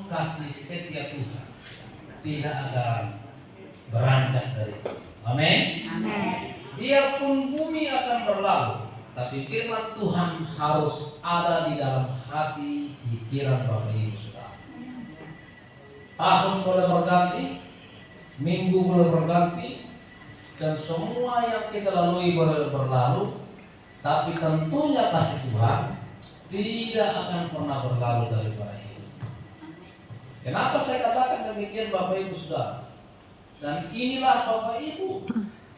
kasih setia Tuhan tidak akan beranjak dari itu. Amin. Biarpun bumi akan berlalu, tapi firman Tuhan harus ada di dalam hati pikiran Bapak Ibu Saudara. Tahun boleh berganti, minggu boleh berganti, dan semua yang kita lalui boleh berlalu, tapi tentunya kasih Tuhan tidak akan pernah berlalu daripada hidup. Kenapa saya katakan demikian Bapak Ibu Saudara? Dan inilah Bapak Ibu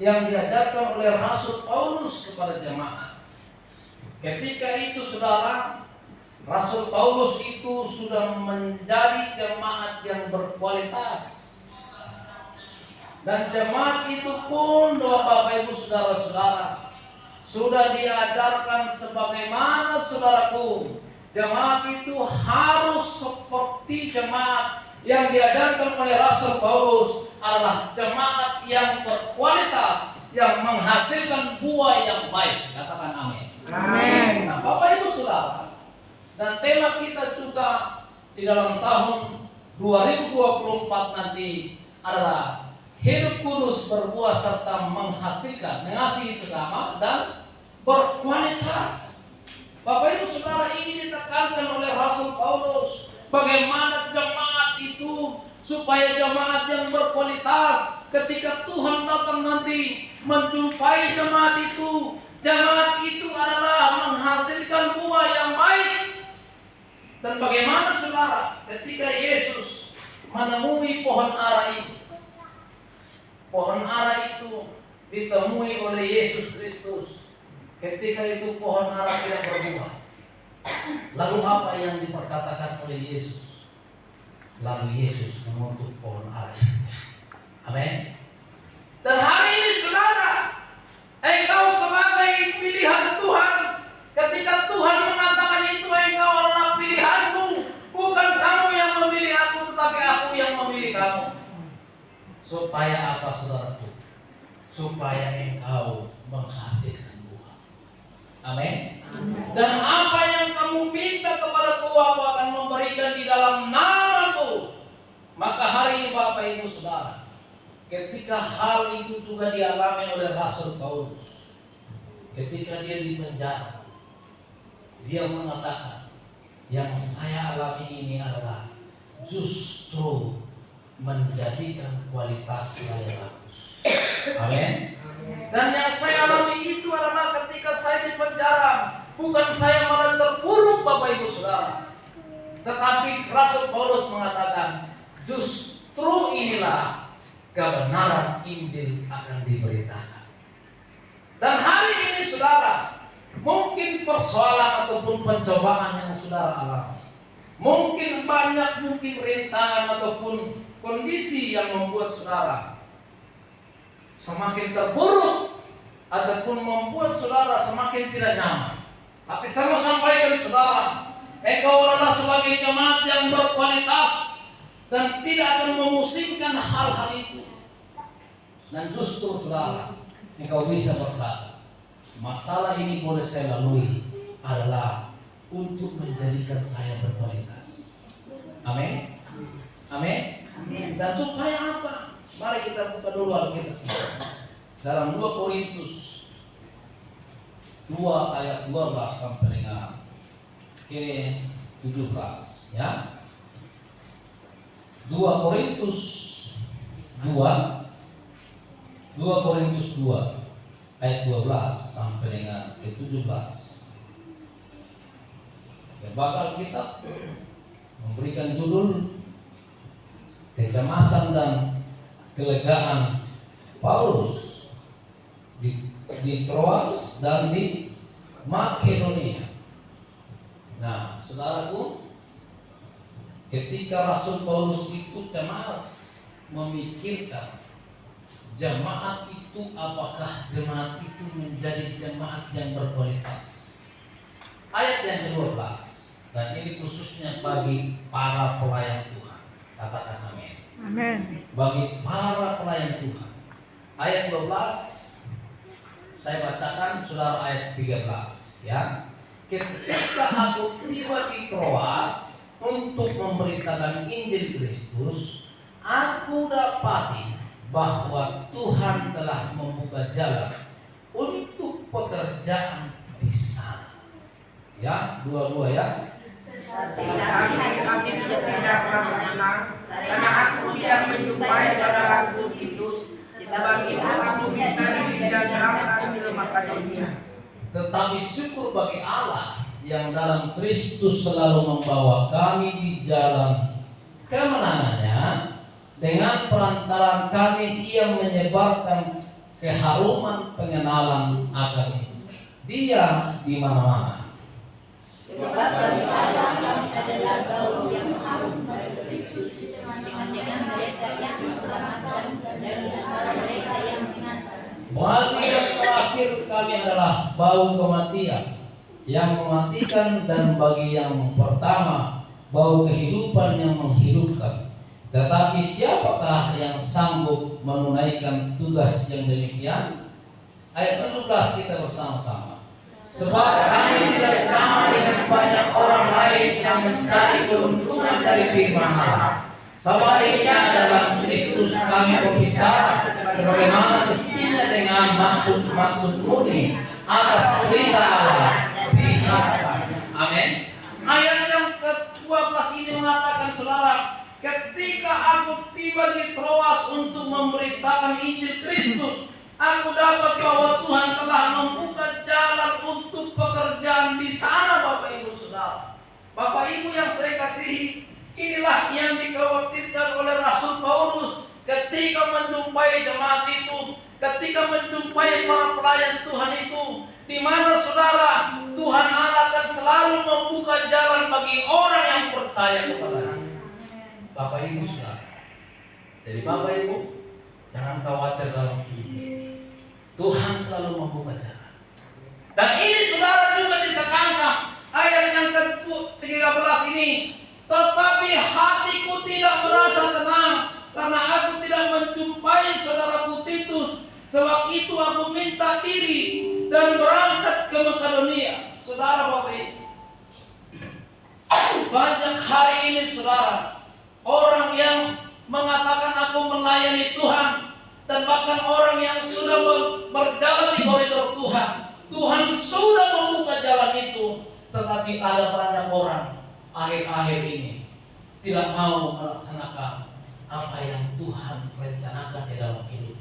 yang diajarkan oleh Rasul Paulus kepada jemaat. Ketika itu saudara, Rasul Paulus itu sudah menjadi jemaat yang berkualitas. Dan jemaat itu pun Bapak Ibu Saudara-saudara sudah diajarkan sebagaimana saudaraku, jemaat itu harus seperti jemaat yang diajarkan oleh Rasul Paulus, adalah jemaat yang berkualitas, yang menghasilkan buah yang baik. Katakan amin. Amin. Nah, Bapak Ibu Saudara, dan tema kita juga di dalam tahun 2024 nanti adalah hidup kudus, berbuah serta menghasilkan, mengasihi sesama dan berkualitas. Bapak Ibu Saudara, ini ditekankan oleh Rasul Paulus, bagaimana jemaat itu supaya jemaat yang berkualitas ketika Tuhan datang nanti menjumpai jemaat itu adalah menghasilkan buah yang baik. Dan bagaimana saudara ketika Yesus menemui pohon ara itu, pohon ara itu ditemui oleh Yesus Kristus. Ketika itu pohon ara tidak berbuah, lalu apa yang diperkatakan oleh Yesus? Lalu Yesus mengutuk pohon ara itu. Amin. Dan hari ini saudara, engkau sebagai pilihan Tuhan, ketika Tuhan mengatakan itu, engkau adalah pilihanku, bukan kamu yang memilih aku, tetapi aku yang memilih kamu. Supaya apa saudaraku? Supaya engkau menghasilkan buah. Amin. Dan apa yang kamu minta kepadaku, aku akan memberikan di dalam namaku. Maka hari ini Bapak Ibu Saudara, ketika hal itu juga dialami oleh Rasul Paulus, ketika dia di penjara, dia mengatakan, yang saya alami ini adalah justru menjadikan kualitas saya bagus. Amin. Dan yang saya alami itu adalah ketika saya di penjara, bukan saya malah terpuruk Bapak Ibu Saudara, tetapi Rasul Paulus mengatakan justru inilah kebenaran Injil akan diberitakan. Dan hari ini saudara, mungkin persoalan ataupun pencobaan yang saudara alami, mungkin banyak, mungkin rintangan ataupun kondisi yang membuat saudara semakin terburuk ataupun membuat saudara semakin tidak nyaman. Tapi saya mau sampaikan saudara, engkau adalah sebagai jemaat yang berkualitas dan tidak akan memusingkan hal-hal itu. Dan justru saudara, engkau bisa berkata, masalah ini boleh saya lalui adalah untuk menjadikan saya berkualitas. Amin. Amin. Dan supaya apa? Mari kita buka dulu Alkitab dalam 2 Korintus 2 ayat 12 sampai dengan ke 17 ya. 2 Korintus 2 ayat 12 sampai dengan ke 17. Ya, bakal kita memberikan judul kecemasan dan kelegaan Paulus di Troas dan di Makedonia. Nah, saudaraku, ketika Rasul Paulus itu cemas memikirkan jemaat itu, apakah jemaat itu menjadi jemaat yang berkualitas. Ayat yang ke-12, dan ini khususnya bagi para pelayan Tuhan. Katakan amin. Amin. Bagi para pelayan Tuhan. Ayat 12 saya bacakan saudara ayat 13 ya. Ketika aku tiba di Troas, untuk memberitakan Injil Kristus, aku dapati bahwa Tuhan telah membuka jalan untuk pekerjaan di sana. Ya, dua-dua ya. Kami tidak merasa tenang karena aku tidak menjumpai saudaraku Titus. Sebab itu aku minta diri dan berangkat ke Makedonia. Tetapi syukur bagi Allah yang dalam Kristus selalu membawa kami di jalan kemenangannya. Dengan perantaraan kami Ia menyebarkan keharuman pengenalan akan Dia di mana-mana. Sebab bagi Allah kami adalah bau yang harum bagi Kristus di tengah-tengah mereka yang diselamatkan dari antara mereka yang binasa. Bagi yang terakhir kami adalah bau kematian yang mematikan, dan bagi yang pertama bau kehidupan yang menghidupkan. Tetapi siapakah yang sanggup menunaikan tugas yang demikian? Ayat 16 kita bersama-sama. Sebab kami tidak sama dengan banyak orang lain yang mencari keuntungan dari firman Allah. Sebaliknya dalam Kristus kami berbicara sebagaimana mestinya dengan maksud murni atas berita Allah di hadapannya. Amin. Ayat yang ke-12 ini mengatakan, saudara, ketika aku tiba di Troas untuk memberitakan Injil Kristus, aku dapat bahwa Tuhan telah membuka jalan untuk pekerjaan di sana, Bapak Ibu Saudara. Bapak Ibu yang saya kasihi, inilah yang dikhawatirkan oleh Rasul Paulus ketika menjumpai jemaat itu, ketika menjumpai para pelayan Tuhan itu, di mana saudara, Tuhan Allah akan selalu membuka jalan bagi orang yang percaya kepada-Nya. Bapak Ibu Saudara, jadi Bapak Ibu jangan khawatir dalam hidup ini. Tuhan selalu membuka jalan. Dan ini saudara juga ditekankan ayat yang ke-13 ini. Tetapi hatiku tidak merasa tenang karena aku tidak menjumpai saudaraku Titus. Sebab itu aku minta diri dan berangkat ke Makedonia. Saudara Bapak Ibu, banyak hari ini saudara, orang yang mengatakan aku melayani Tuhan, dan bahkan orang yang sudah berjalan di koridor Tuhan. Tuhan sudah membuka jalan itu, tetapi ada banyak orang akhir-akhir ini tidak mau melaksanakan apa yang Tuhan rencanakan di dalam hidup.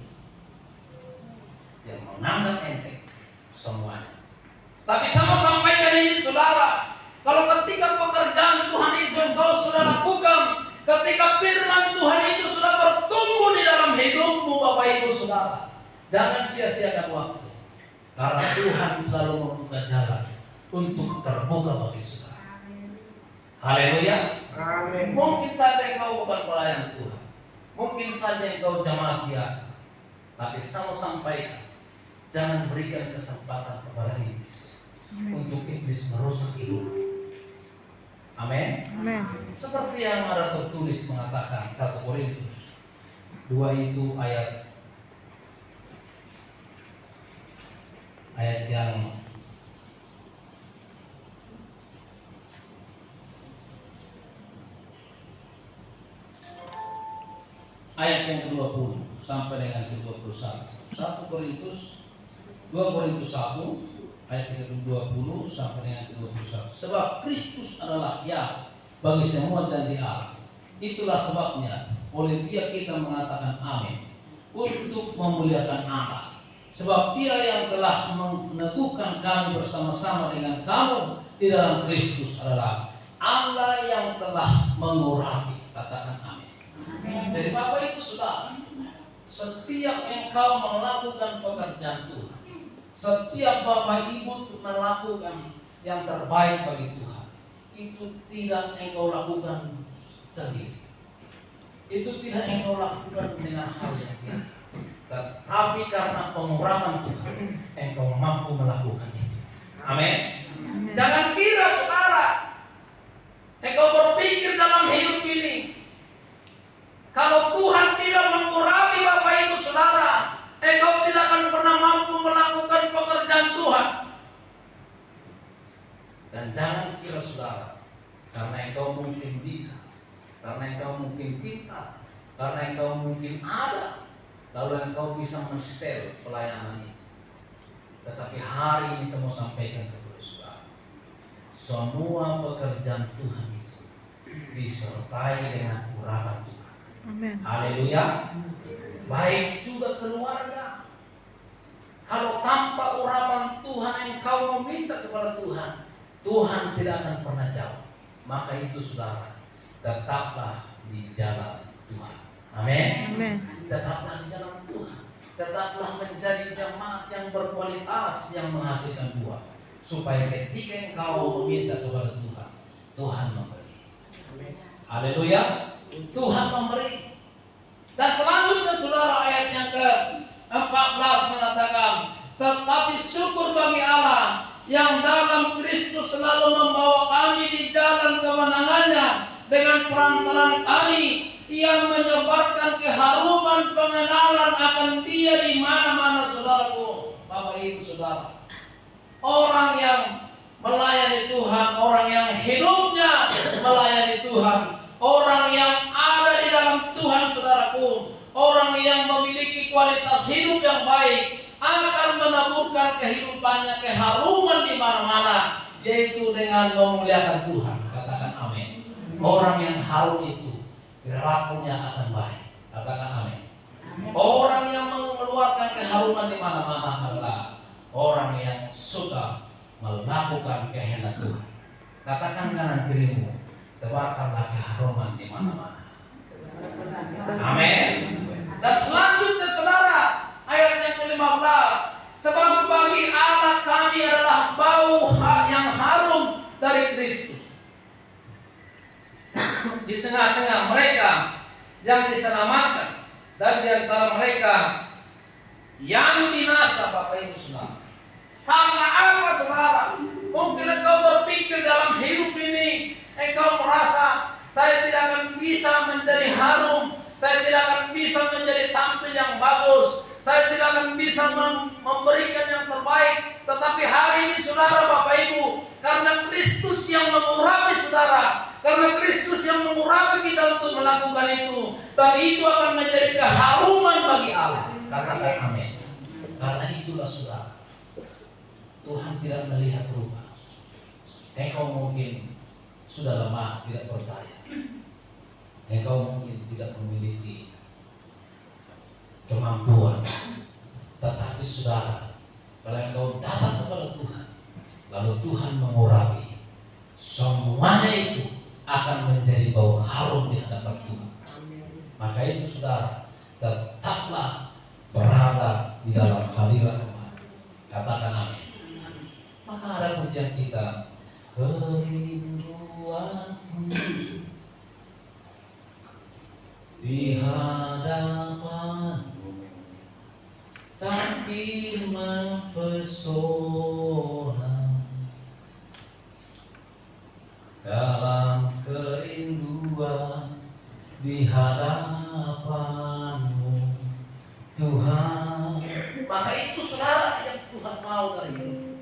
Dia menganggap enteng semuanya. Tapi saya mau sampaikan ini saudara, kalau ketika pekerjaan Tuhan itu engkau sudah lakukan, ketika firman Tuhan itu sudah bertumbuh di dalam hidupmu, Bapak Ibu Saudara, jangan sia-siakan waktu. Karena Tuhan selalu membuka jalan untuk terbuka bagi saudara. Haleluya. Amin. Mungkin saja engkau bukan pelayan Tuhan, mungkin saja engkau jemaat biasa, tapi saya mau sampaikan, jangan berikan kesempatan kepada iblis untuk iblis merusak hidupmu. Amin. Amin. Seperti yang ada tertulis mengatakan 1 Korintus 2 itu ayat yang ke-20 sampai dengan ke-21. 2 Korintus 1 ayat ke-20 sampai dengan ke-21. Sebab Kristus adalah ya bagi semua janji Allah. Itulah sebabnya oleh Dia kita mengatakan amin, untuk memuliakan Allah. Sebab Dia yang telah meneguhkan kami bersama-sama dengan kamu di dalam Kristus adalah Allah yang telah mengurapi. Katakan amin. Jadi Bapak Ibu Saudara, setiap engkau melakukan pekerjaan Tuhan, setiap Bapak Ibu melakukan yang terbaik bagi Tuhan, itu tidak engkau lakukan sendiri. Itu tidak engkau lakukan dengan hal yang biasa, tetapi karena pengurapan Tuhan, engkau mampu melakukan itu. Amin. Jangan kira saudara, engkau berpikir dalam hidup ini, kalau Tuhan tidak mengurapi Bapak Ibu Saudara, engkau tidak akan pernah mampu melakukan pekerjaan Tuhan. Dan jangan kira saudara, karena engkau mungkin engkau mungkin pintar, karena engkau mungkin ada, lalu engkau bisa men-setel pelayanan itu. Tetapi hari ini saya mau sampaikan kepada saudara, semua pekerjaan Tuhan itu disertai dengan urapan Tuhan. Amin. Haleluya. Baik juga keluarga. Kalau tanpa urapan Tuhan engkau meminta kepada Tuhan, Tuhan tidak akan pernah jawab. Maka itu saudara, tetaplah di jalan Tuhan. Amin. Amin. Tetaplah di jalan Tuhan. Tetaplah menjadi jemaat yang berkualitas, yang menghasilkan buah, supaya ketika engkau meminta kepada Tuhan, Tuhan memberi. Haleluya. Tuhan memberi. Dan selanjutnya saudara, ayat yang ke-14 mengatakan, tetapi syukur bagi Allah yang dalam Kristus selalu membawa kami di jalan kemenangannya dengan perantaraan kami, yang menyebarkan keharuman pengenalan akan Dia di mana-mana. Saudaraku, Bapak Ibu Saudara, orang yang melayani Tuhan, orang yang hidupnya melayani Tuhan, orang yang ada di dalam Tuhan, saudaraku, orang yang memiliki kualitas hidup yang baik, akan menaburkan kehidupannya keharuman di mana-mana, yaitu dengan memuliakan Tuhan. Katakan amin. Orang yang harum itu perilakunya akan baik. Katakan amin. Orang yang mengeluarkan keharuman di mana-mana adalah orang yang suka melakukan kehendak Tuhan. Katakan kanan kirimu, tebarkanlah keharuman di mana-mana. Amin. Dan selanjutnya saudara, ayat yang ke-15, sebab bagi Allah kami adalah bau yang harum dari Kristus. Di tengah-tengah mereka yang diselamatkan dan di antara mereka yang binasa, Bapak Ibu Saudara. Karena apa saudara? Mungkin engkau berpikir dalam hidup ini, engkau merasa saya tidak akan bisa menjadi harum, saya tidak akan bisa menjadi tampil yang bagus, saya tidak akan bisa memberikan yang terbaik. Tetapi hari ini saudara, Bapak Ibu, karena Kristus yang mengurapi saudara, karena Kristus yang mengurapi kita untuk melakukan itu, dan itu akan menjadi keharuman bagi Allah. Katakan amin. Karena itulah saudara, Tuhan tidak melihat rupa. Engkau mungkin sudah lemah, tidak berdaya. Engkau mungkin tidak memiliki kemampuan. Tetapi saudara, kalau engkau datang kepada Tuhan, lalu Tuhan mengurapi, semuanya itu akan menjadi bau harum di hadapan Tuhan. Maka itu saudara, tetaplah berada di dalam hadirat Tuhan. Katakan amin. Maka ada pujian kita, kerinduanku di hadapanmu tampil mempesona, dalam kerinduan di hadapanmu Tuhan. Maka itu saudara yang Tuhan mau dari hidup.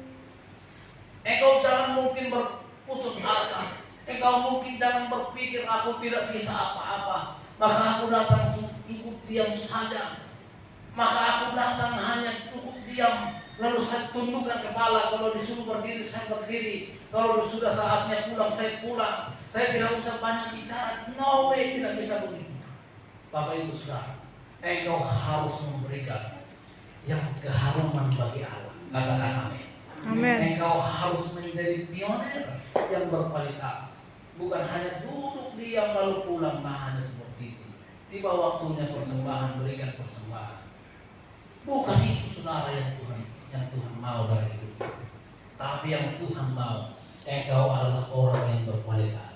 Engkau jangan mungkin berputus asa. Engkau mungkin jangan berpikir aku tidak bisa apa-apa, maka aku datang cukup diam saja. Maka aku datang hanya cukup diam, lalu saya tundukkan kepala. Kalau disuruh berdiri saya berdiri, kalau sudah saatnya pulang saya pulang. Saya tidak usah banyak bicara. No way, tidak bisa begitu. Bapak Ibu Saudara, engkau harus memberikan yang keharuman bagi Allah. Katakan amin. Amin. Engkau harus menjadi pioner yang berkualitas, bukan hanya duduk diam lalu pulang. Hanya seperti itu. Tiba waktunya persembahan, berikan persembahan. Bukan itu saudara yang Tuhan mau dari hidup. Tapi yang Tuhan mau, engkau adalah orang yang berkualitas.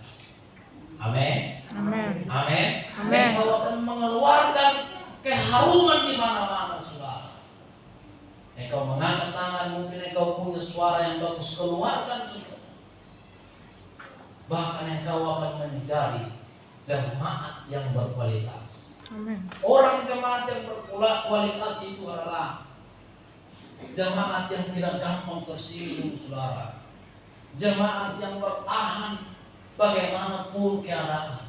Amin. Amin. Amin. Amin. Engkau akan mengeluarkan keharuman di mana-mana saudara. Engkau mengangkat tangan, mungkin engkau punya suara yang bagus, keluarkan saudara. Bahkan engkau akan menjadi jemaat yang berkualitas. Amin. Orang jemaat yang berkualitas itu adalah jemaat yang tidak gampang tersinggung saudara. Jemaat yang bertahan bagaimanapun keadaan.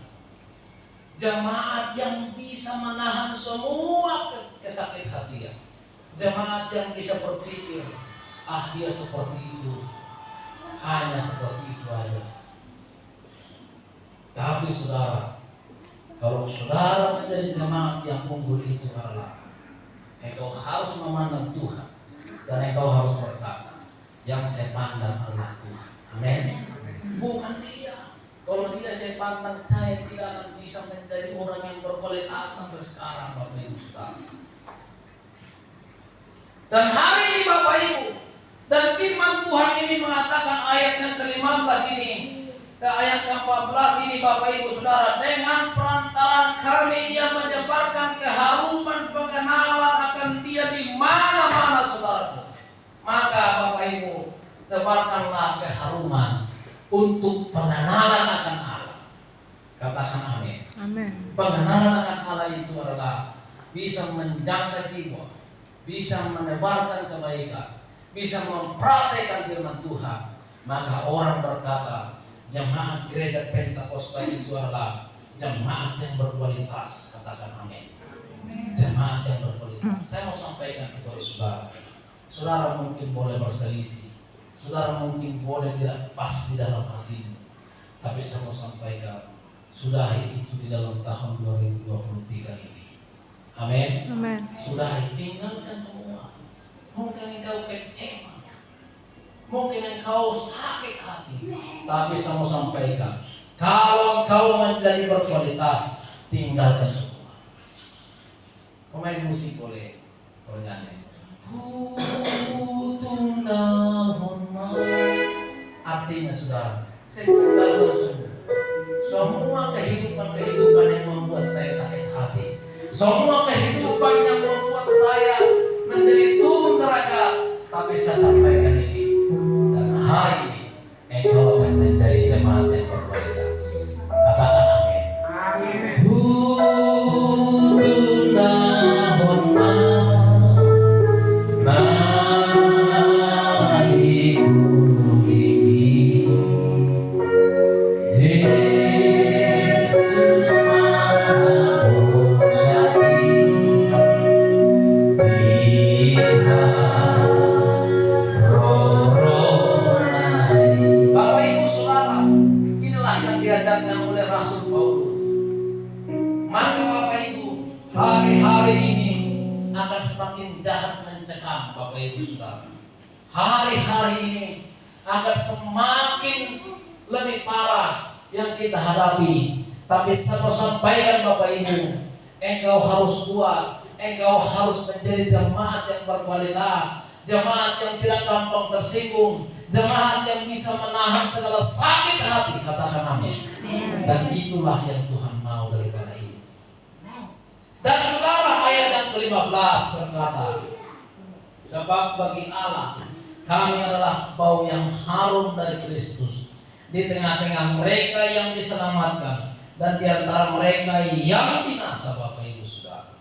Jemaat yang bisa menahan semua kesakit hatian. Jemaat yang bisa berpikir, dia seperti itu, hanya seperti itu aja. Tapi saudara, kalau saudara menjadi jemaat yang unggul itu adalah engkau harus memandang Tuhan dan engkau harus berkata, yang saya pandang adalah Tuhan. Amin. Bukan dia. Kalau dia saya pandang, saya tidak akan bisa menjadi orang yang berkualitas sampai sekarang, Bapak Ibu Saudara. Dan hari ini Bapak Ibu, dan firman Tuhan ini mengatakan ayat yang ke-15 ini, ke ayat ke-14 ini Bapak Ibu Saudara, dengan perantaraan kami Ia menyebarkan keharuman pengenalan akan Dia di mana-mana saudara. Maka Bapak Ibu, tebarkanlah keharuman untuk pengenalan akan Allah. Katakan amin. Amin. Pengenalan akan Allah itu adalah bisa menjaga jiwa, bisa menebarkan kebaikan, bisa mempraktekkan firman Tuhan. Maka orang berkata, jemaat gereja Pentakosta itu adalah jemaat yang berkualitas. Katakan amin. Jemaat yang berkualitas. Saya mau sampaikan kepada saudara. Saudara mungkin boleh berselisih, saudara mungkin boleh tidak pas di dalam hatimu, tapi saya mau sampaikan, sudahi itu di dalam tahun 2023 ini. Amin. Amin. Sudahi, tinggalkan semua. Mungkin engkau kecewa, mungkin engkau sakit hati, tapi saya mau sampaikan, kalau engkau menjadi berkualitas, tinggalkan semua. Pemain musik boleh bernyanyi. Tunda hormat. Artinya saudara, saya tinggalkan semua kehidupan yang membuat saya sakit hati, semua kehidupan yang membuat saya menjadi turun derajat. Tapi saya sampaikan ini, dan hari ini engkau akan menjadi jemaat yang berkualitas. Katakan amin. Amin. Tunda hormat. Semakin jahat mencekam Bapak Ibu Saudara. Hari-hari ini akan semakin lebih parah yang kita hadapi. Tapi saya mau sampaikan Bapak Ibu, engkau harus kuat, engkau harus menjadi jemaat yang berkualitas, jemaat yang tidak gampang tersinggung, jemaat yang bisa menahan segala sakit hati. Katakan amin. Dan itulah yang Tuhan mau daripada ini. Dan saudara, ayat yang ke-15 berkata, sebab bagi Allah kami adalah bau yang harum dari Kristus di tengah-tengah mereka yang diselamatkan dan di antara mereka yang binasa. Bapak Ibu Saudara,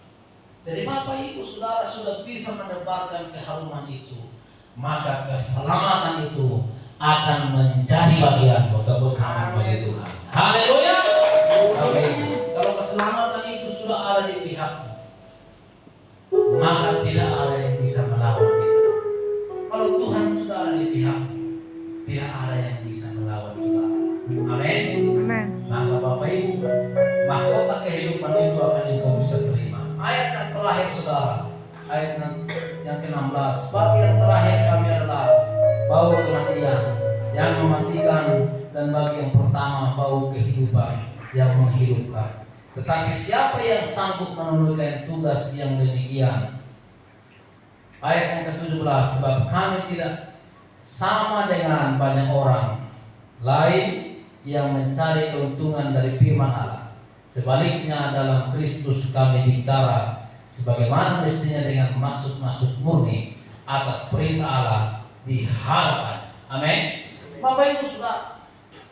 jadi Bapak Ibu Saudara sudah bisa menebarkan keharuman itu, maka keselamatan itu akan menjadi bagian. Tepuk tangan bagi Tuhan. Haleluya. Bapak Ibu, kalau keselamatan itu sudah ada di pihakmu, maka tidak ada yang bisa melawan kita. Kalau Tuhan sudah ada di pihakmu, tidak ada yang bisa melawan saudara. Amin. Amin. Maka Bapak Ibu, mahkota kehidupan itu akan engkau bisa terima. Ayat yang terakhir saudara, ayat yang ke-16, bagi yang terakhir kami adalah bau kematian yang mematikan, dan bagi yang pertama bau kehidupan yang menghidupkan. Tetapi siapa yang sanggup menunaikan tugas yang demikian? Ayat yang ke-17, sebab kami tidak sama dengan banyak orang lain yang mencari keuntungan dari firman Allah. Sebaliknya dalam Kristus kami bicara sebagaimana mestinya dengan maksud-maksud murni atas perintah Allah di hadapan. Amin. Bapak Ibu Saudara,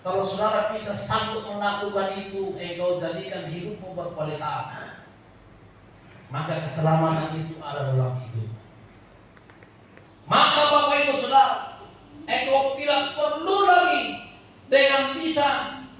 kalau saudara bisa sanggup melakukan itu, engkau jadikan hidupmu berkualitas, maka keselamatan itu ada dalam hidup. Maka Bapak Ibu Saudara, engkau tidak perlu lagi dengan bisa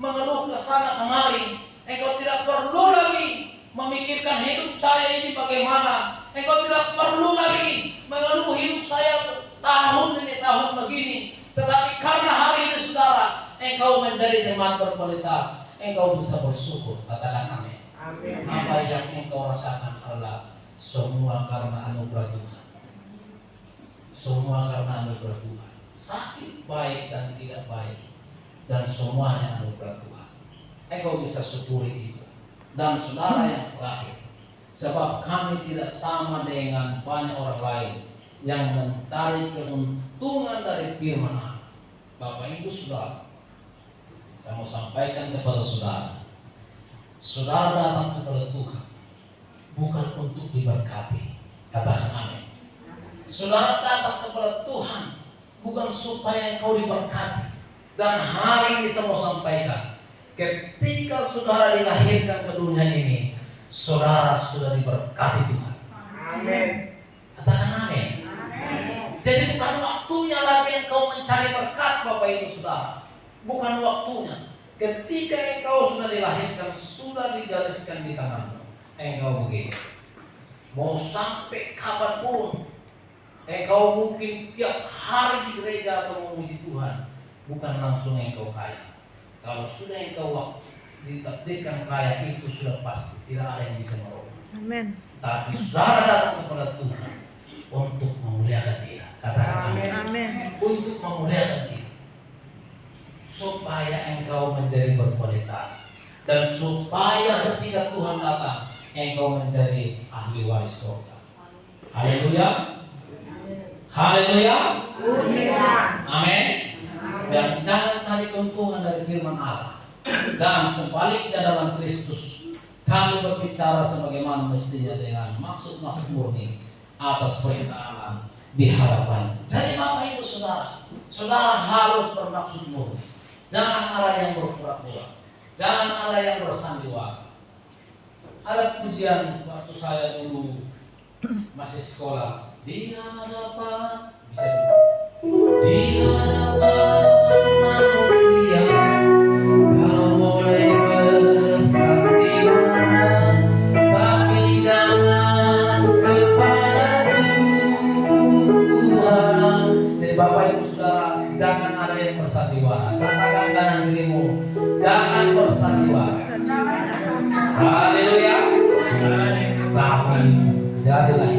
mengeluh ke sana kemari. Engkau tidak perlu lagi memikirkan hidup saya ini bagaimana. Engkau tidak perlu lagi mengeluh hidup saya tahun ini tahun begini. Tetapi karena hari ini saudara, engkau menjadi jemaat berkualitas, engkau bisa bersyukur. Katakan amin. Amin. Apa yang engkau rasakan adalah semua karena anugerah Tuhan. Semua karena anugerah Tuhan. Sakit baik dan tidak baik, dan semuanya anugerah Tuhan. Engkau bisa syukuri itu. Dan saudara yang terakhir, sebab kami tidak sama dengan banyak orang lain yang mencari keuntungan dari firman Allah. Bapak Ibu Saudara, saya mau sampaikan kepada saudara, saudara datang kepada Tuhan bukan untuk diberkati. Katakan amin. Saudara datang kepada Tuhan bukan supaya engkau diberkati. Dan hari ini saya mau sampaikan, ketika saudara dilahirkan ke dunia ini, saudara sudah diberkati Tuhan. Amin. Katakan amin. Jadi bukan waktunya lagi engkau mencari berkat, Bapak Ibu Saudara. Bukan waktunya. Ketika engkau sudah dilahirkan, sudah digariskan di tanganmu, engkau begini. Mau sampai kapanpun, engkau mungkin tiap hari di gereja atau memuji Tuhan, bukan langsung engkau kaya. Kalau sudah engkau ditakdirkan kaya, itu sudah pasti tidak ada yang bisa merubah. Amin. Tapi saudara datang kepada Tuhan untuk memuliakan Dia. Katakan amin. Amin. Untuk memuliakan Dia, supaya engkau menjadi berkualitas, dan supaya ketika Tuhan datang, engkau menjadi ahli waris surga. Haleluya. Haleluya. Amin. Dan jangan cari keuntungan dari firman Allah. Dan sebaliknya dalam Kristus, kami berbicara sebagaimana mestinya dengan maksud-maksud murni atas perintah Allah di hadapan. Jadi Bapak Ibu Saudara, saudara harus bermaksud murni. Jangan ada yang berpura-pura, jangan ada yang bersandiwara. Ada pujian waktu saya dulu masih sekolah, di hadapan bisa di hadapan manusia kau boleh bersandiwara, tapi jangan kepada Tuhan. Jadi Bapak Ibu Saudara, jangan ada yang bersandiwara. Katakan kanan dirimu, jangan bersandiwara. Haleluya. Tapi jadilah